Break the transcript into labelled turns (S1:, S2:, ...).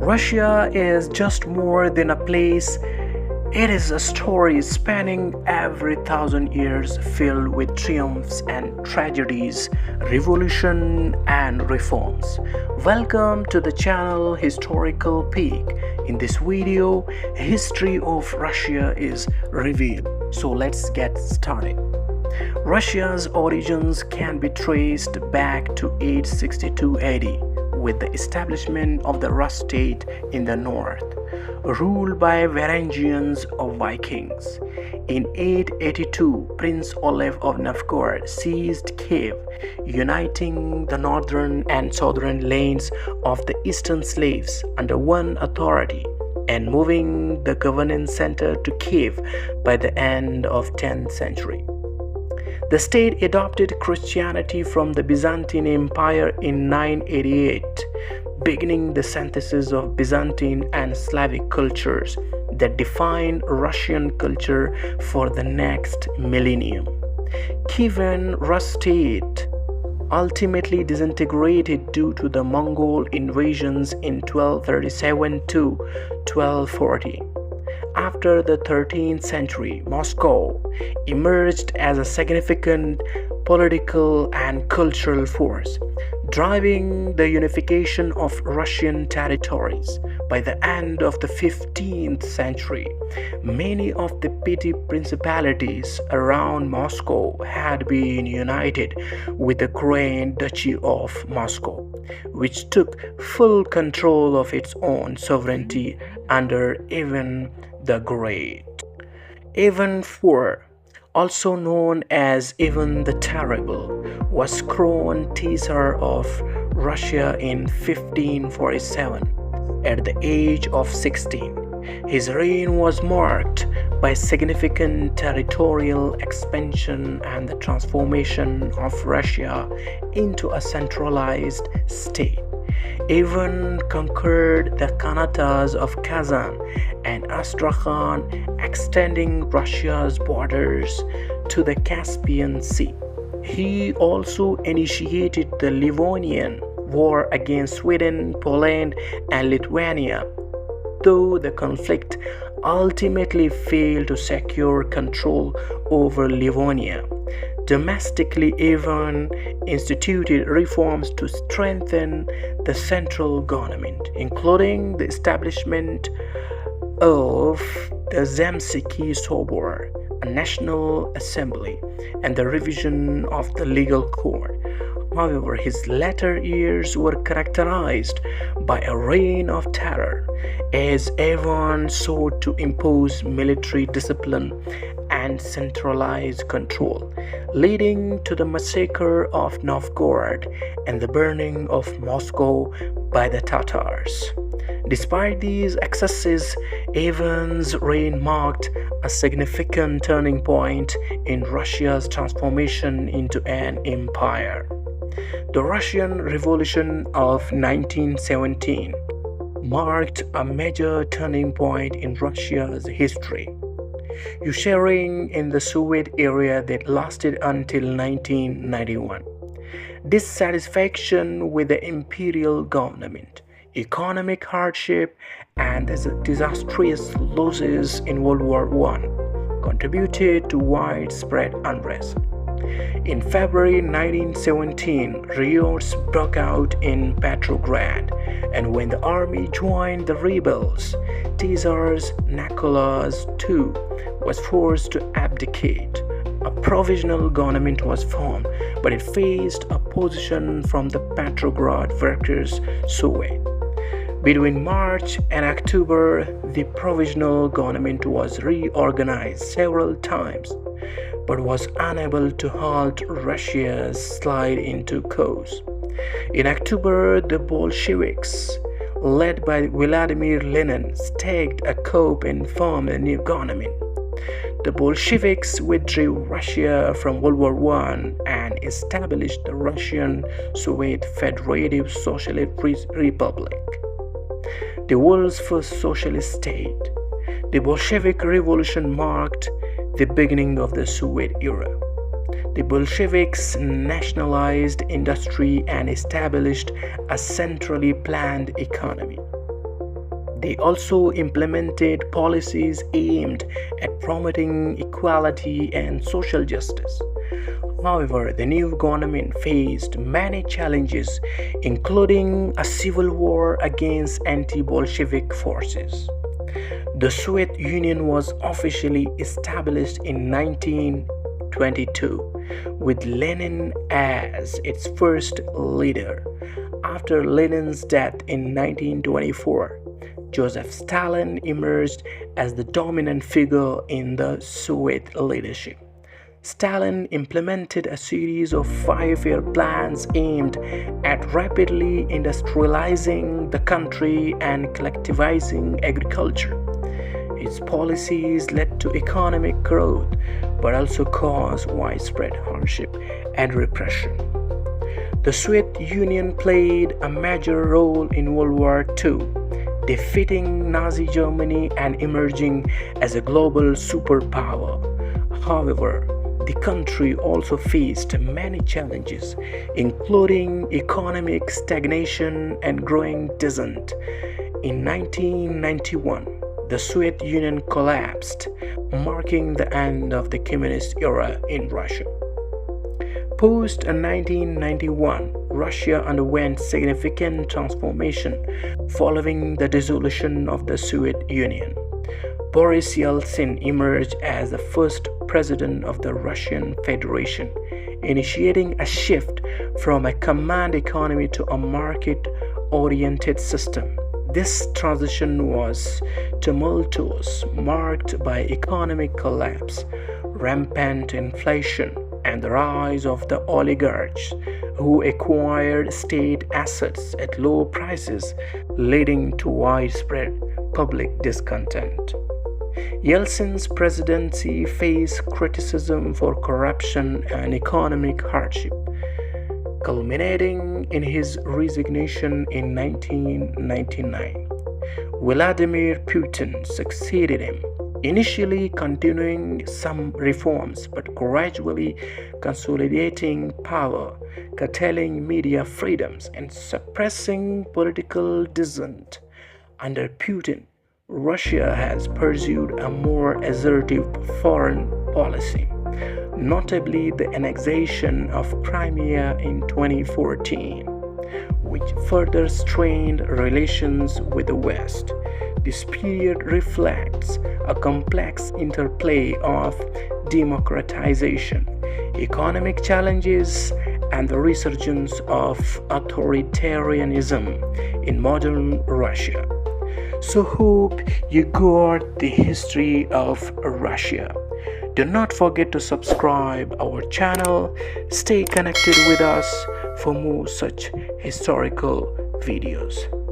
S1: Russia is just more than a place, it is a story spanning every 1,000 years filled with triumphs and tragedies, revolution and reforms. Welcome to the channel Historical Peak. In this video, history of Russia is revealed. So let's get started. Russia's origins can be traced back to 862 AD with the establishment of the Rus state in the north, ruled by Varangians or Vikings. In 882, Prince Olaf of Novgorod seized Kiev, uniting the northern and southern lanes of the eastern slaves under one authority and moving the governance center to Kiev by the end of 10th century. The state adopted Christianity from the Byzantine Empire in 988, beginning the synthesis of Byzantine and Slavic cultures that defined Russian culture for the next millennium. Kievan Rus state ultimately disintegrated due to the Mongol invasions in 1237 to 1240. After the 13th century, Moscow emerged as a significant political and cultural force, driving the unification of Russian territories. By the end of the 15th century, many of the petty principalities around Moscow had been united with the Grand Duchy of Moscow, which took full control of its own sovereignty under Ivan the Great. Ivan IV, also known as Ivan the Terrible, was crowned Caesar of Russia in 1547 at the age of 16. His reign was marked by significant territorial expansion and the transformation of Russia into a centralized state. Ivan conquered the Khanates of Kazan and Astrakhan, extending Russia's borders to the Caspian Sea. He also initiated the Livonian War against Sweden, Poland, and Lithuania, though the conflict ultimately failed to secure control over Livonia. Domestically, Ivan instituted reforms to strengthen the central government, including the establishment of the Zemsky Sobor, a national assembly, and the revision of the legal code. However, his latter years were characterized by a reign of terror as Ivan sought to impose military discipline and centralized control, leading to the massacre of Novgorod and the burning of Moscow by the Tatars. Despite these excesses, Ivan's reign marked a significant turning point in Russia's transformation into an empire. The Russian Revolution of 1917 marked a major turning point in Russia's history, ushering in the Soviet era that lasted until 1991. Dissatisfaction with the imperial government, economic hardship, and the disastrous losses in World War I contributed to widespread unrest. In February 1917, riots broke out in Petrograd, and when the army joined the rebels, Tsar Nicholas II was forced to abdicate. A provisional government was formed, but it faced opposition from the Petrograd Workers' Soviet. Between March and October, the provisional government was reorganized several times, but was unable to halt Russia's slide into chaos. In October, the Bolsheviks, led by Vladimir Lenin, staked a coup and formed a new government. The Bolsheviks withdrew Russia from World War I and established the Russian Soviet Federative Socialist Republic, the world's first socialist state. The Bolshevik Revolution marked the beginning of the Soviet era. The Bolsheviks nationalized industry and established a centrally planned economy. They also implemented policies aimed at promoting equality and social justice. However, the new government faced many challenges, including a civil war against anti Bolshevik forces. The Soviet Union was officially established in 1922, with Lenin as its first leader. After Lenin's death in 1924, Joseph Stalin emerged as the dominant figure in the Soviet leadership. Stalin implemented a series of five-year plans aimed at rapidly industrializing the country and collectivizing agriculture. His policies led to economic growth but also caused widespread hardship and repression. The Soviet Union played a major role in World War II, defeating Nazi Germany and emerging as a global superpower. However, the country also faced many challenges, including economic stagnation and growing dissent. In 1991, the Soviet Union collapsed, marking the end of the communist era in Russia. Post 1991, Russia underwent significant transformation following the dissolution of the Soviet Union. Boris Yeltsin emerged as the first president of the Russian Federation, initiating a shift from a command economy to a market-oriented system. This transition was tumultuous, marked by economic collapse, rampant inflation, and the rise of the oligarchs who acquired state assets at low prices, leading to widespread public discontent. Yeltsin's presidency faced criticism for corruption and economic hardship, culminating in his resignation in 1999. Vladimir Putin succeeded him, initially continuing some reforms but gradually consolidating power, curtailing media freedoms, and suppressing political dissent. Under Putin, Russia has pursued a more assertive foreign policy, notably the annexation of Crimea in 2014, which further strained relations with the West. This period reflects a complex interplay of democratization, economic challenges, and the resurgence of authoritarianism in modern Russia. So hope you got the history of Russia. Do not forget to subscribe our channel. Stay connected with us for more such historical videos.